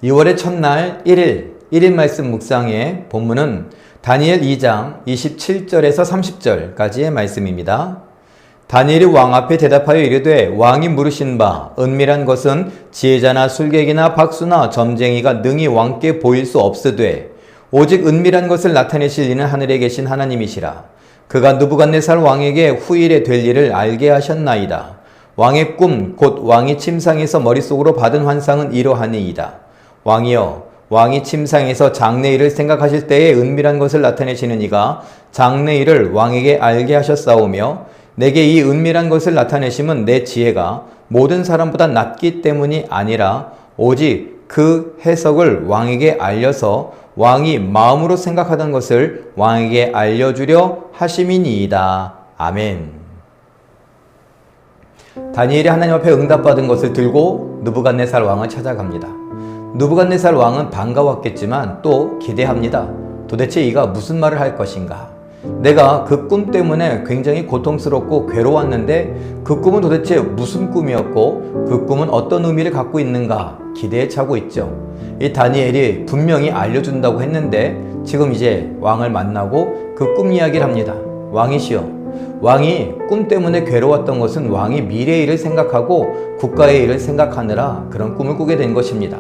2월의 첫날 1일 말씀 묵상의 본문은 다니엘 2장 27절에서 30절까지의 말씀입니다. 다니엘이 왕 앞에 대답하여 이르되 왕이 물으신 바 은밀한 것은 지혜자나 술객이나 박수나 점쟁이가 능히 왕께 보일 수 없으되 오직 은밀한 것을 나타내실 이는 하늘에 계신 하나님이시라. 그가 느부갓네살 왕에게 후일에 될 일을 알게 하셨나이다. 왕의 꿈 곧 왕이 침상에서 머릿속으로 받은 환상은 이러하니이다. 왕이여, 왕이 침상에서 장래일을 생각하실 때에 은밀한 것을 나타내시는 이가 장래일을 왕에게 알게 하셨사오며 내게 이 은밀한 것을 나타내심은 내 지혜가 모든 사람보다 낮기 때문이 아니라 오직 그 해석을 왕에게 알려서 왕이 마음으로 생각하던 것을 왕에게 알려주려 하심이니이다. 아멘. 다니엘이 하나님 앞에 응답받은 것을 들고 느부갓네살 왕을 찾아갑니다. 느부갓네살 왕은 반가웠겠지만 또 기대합니다. 도대체 이가 무슨 말을 할 것인가? 내가 그 꿈 때문에 굉장히 고통스럽고 괴로웠는데 그 꿈은 도대체 무슨 꿈이었고 그 꿈은 어떤 의미를 갖고 있는가 기대에 차고 있죠. 이 다니엘이 분명히 알려준다고 했는데 지금 이제 왕을 만나고 그 꿈 이야기를 합니다. 왕이시여, 왕이 꿈 때문에 괴로웠던 것은 왕이 미래의 일을 생각하고 국가의 일을 생각하느라 그런 꿈을 꾸게 된 것입니다.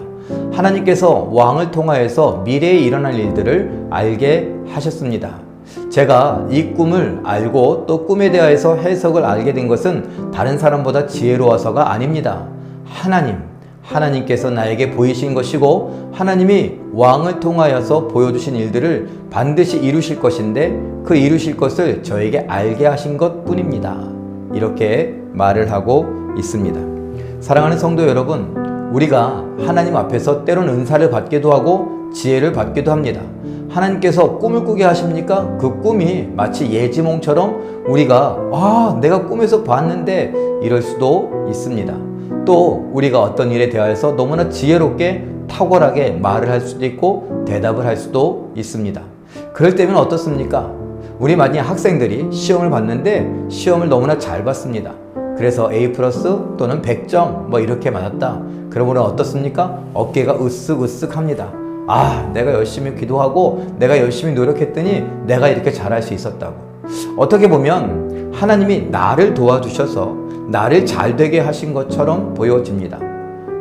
하나님께서 왕을 통하여서 미래에 일어날 일들을 알게 하셨습니다. 제가 이 꿈을 알고 또 꿈에 대하여서 해석을 알게 된 것은 다른 사람보다 지혜로워서가 아닙니다. 하나님께서 나에게 보이신 것이고 하나님이 왕을 통하여서 보여주신 일들을 반드시 이루실 것인데 그 이루실 것을 저에게 알게 하신 것 뿐입니다. 이렇게 말을 하고 있습니다. 사랑하는 성도 여러분, 우리가 하나님 앞에서 때론 은사를 받기도 하고 지혜를 받기도 합니다. 하나님께서 꿈을 꾸게 하십니까? 그 꿈이 마치 예지몽처럼 우리가 내가 꿈에서 봤는데 이럴 수도 있습니다. 또 우리가 어떤 일에 대하여서 너무나 지혜롭게 탁월하게 말을 할 수도 있고 대답을 할 수도 있습니다. 그럴 때면 어떻습니까? 우리 만약 학생들이 시험을 봤는데 시험을 너무나 잘 봤습니다. 그래서 A+ 또는 100점 이렇게 맞았다. 그러면 어떻습니까? 어깨가 으쓱으쓱합니다. 내가 열심히 기도하고 내가 열심히 노력했더니 내가 이렇게 잘할 수 있었다고. 어떻게 보면 하나님이 나를 도와주셔서 나를 잘되게 하신 것처럼 보여집니다.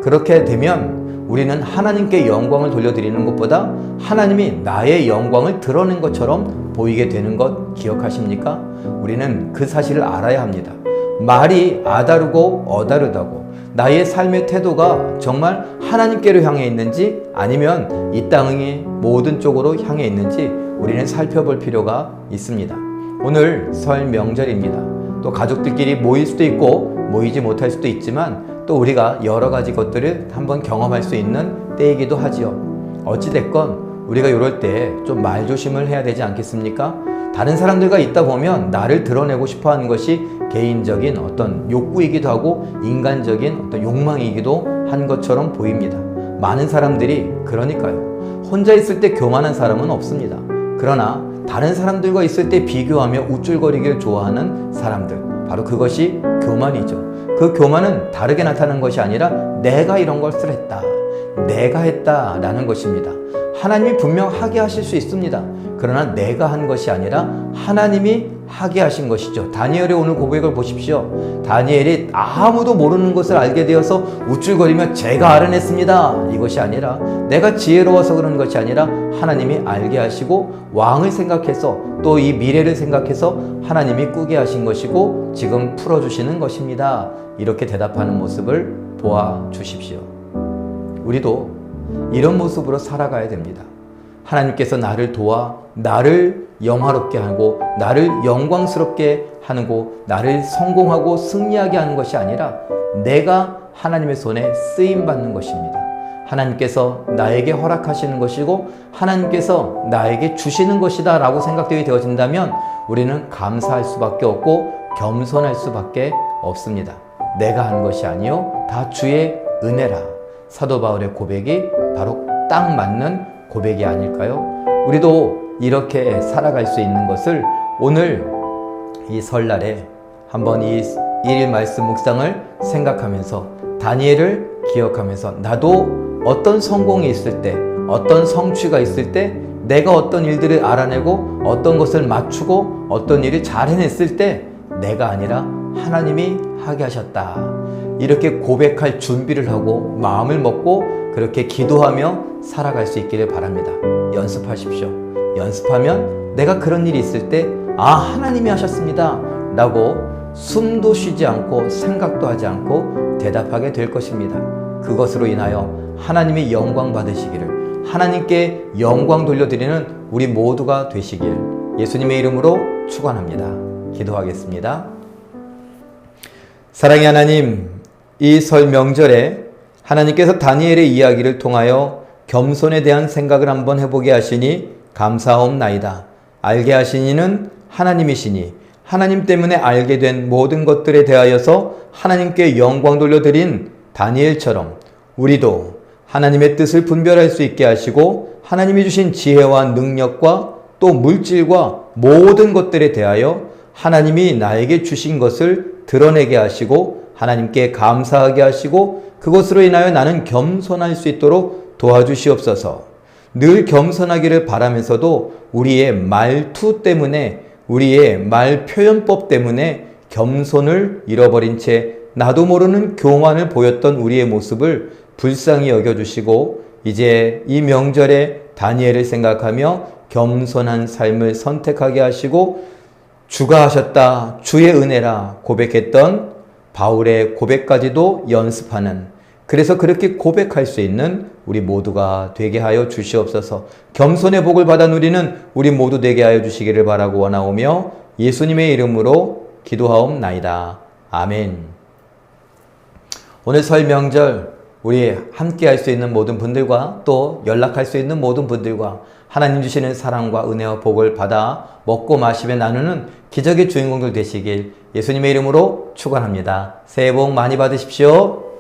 그렇게 되면 우리는 하나님께 영광을 돌려드리는 것보다 하나님이 나의 영광을 드러낸 것처럼 보이게 되는 것 기억하십니까? 우리는 그 사실을 알아야 합니다. 말이 아다르고 어다르다고 나의 삶의 태도가 정말 하나님께로 향해 있는지 아니면 이 땅의 모든 쪽으로 향해 있는지 우리는 살펴볼 필요가 있습니다. 오늘 설 명절입니다. 또 가족들끼리 모일 수도 있고 모이지 못할 수도 있지만 또 우리가 여러 가지 것들을 한번 경험할 수 있는 때이기도 하지요. 어찌됐건 우리가 이럴 때 좀 말조심을 해야 되지 않겠습니까? 다른 사람들과 있다 보면 나를 드러내고 싶어 하는 것이 개인적인 어떤 욕구이기도 하고 인간적인 어떤 욕망이기도 한 것처럼 보입니다. 많은 사람들이 그러니까요. 혼자 있을 때 교만한 사람은 없습니다. 그러나 다른 사람들과 있을 때 비교하며 우쭐거리기를 좋아하는 사람들, 바로 그것이 교만이죠. 그 교만은 다르게 나타나는 것이 아니라 내가 이런 것을 했다, 내가 했다라는 것입니다. 하나님이 분명 하게 하실 수 있습니다. 그러나 내가 한 것이 아니라 하나님이 하게 하신 것이죠. 다니엘의 오늘 고백을 보십시오. 다니엘이 아무도 모르는 것을 알게 되어서 우쭐거리며 제가 알아냈습니다, 이것이 아니라 내가 지혜로워서 그런 것이 아니라 하나님이 알게 하시고 왕을 생각해서 또 이 미래를 생각해서 하나님이 꾸게 하신 것이고 지금 풀어주시는 것입니다. 이렇게 대답하는 모습을 보아주십시오. 우리도 이런 모습으로 살아가야 됩니다. 하나님께서 나를 도와 나를 영화롭게 하고 나를 영광스럽게 하고 나를 성공하고 승리하게 하는 것이 아니라 내가 하나님의 손에 쓰임받는 것입니다. 하나님께서 나에게 허락하시는 것이고 하나님께서 나에게 주시는 것이다 라고 생각되게 되어진다면 우리는 감사할 수밖에 없고 겸손할 수밖에 없습니다. 내가 한 것이 아니요 다 주의 은혜라. 사도 바울의 고백이 바로 딱 맞는 고백이 아닐까요? 우리도 이렇게 살아갈 수 있는 것을 오늘 이 설날에 한번 이 일일 말씀 묵상을 생각하면서 다니엘을 기억하면서 나도 어떤 성공이 있을 때, 어떤 성취가 있을 때, 내가 어떤 일들을 알아내고 어떤 것을 맞추고 어떤 일을 잘 해냈을 때 내가 아니라 하나님이 하게 하셨다. 이렇게 고백할 준비를 하고 마음을 먹고 그렇게 기도하며 살아갈 수 있기를 바랍니다. 연습하십시오. 연습하면 내가 그런 일이 있을 때 하나님이 하셨습니다 라고 숨도 쉬지 않고 생각도 하지 않고 대답하게 될 것입니다. 그것으로 인하여 하나님이 영광 받으시기를, 하나님께 영광 돌려드리는 우리 모두가 되시길 예수님의 이름으로 축원합니다. 기도하겠습니다. 사랑의 하나님, 이 설 명절에 하나님께서 다니엘의 이야기를 통하여 겸손에 대한 생각을 한번 해보게 하시니 감사하옵나이다. 알게 하신 이는 하나님이시니 하나님 때문에 알게 된 모든 것들에 대하여서 하나님께 영광 돌려드린 다니엘처럼 우리도 하나님의 뜻을 분별할 수 있게 하시고 하나님이 주신 지혜와 능력과 또 물질과 모든 것들에 대하여 하나님이 나에게 주신 것을 드러내게 하시고 하나님께 감사하게 하시고 그것으로 인하여 나는 겸손할 수 있도록 도와주시옵소서. 늘 겸손하기를 바라면서도 우리의 말투 때문에, 우리의 말 표현법 때문에 겸손을 잃어버린 채 나도 모르는 교만을 보였던 우리의 모습을 불쌍히 여겨주시고 이제 이 명절에 다니엘을 생각하며 겸손한 삶을 선택하게 하시고 주가 하셨다, 주의 은혜라 고백했던 바울의 고백까지도 연습하는, 그래서 그렇게 고백할 수 있는 우리 모두가 되게 하여 주시옵소서. 겸손의 복을 받아 누리는 우리 모두 되게 하여 주시기를 바라고 원하오며 예수님의 이름으로 기도하옵나이다. 아멘. 오늘 설 명절 우리 함께 할 수 있는 모든 분들과 또 연락할 수 있는 모든 분들과 하나님 주시는 사랑과 은혜와 복을 받아 먹고 마시며 나누는 기적의 주인공들 되시길 예수님의 이름으로 축원합니다. 새해 복 많이 받으십시오.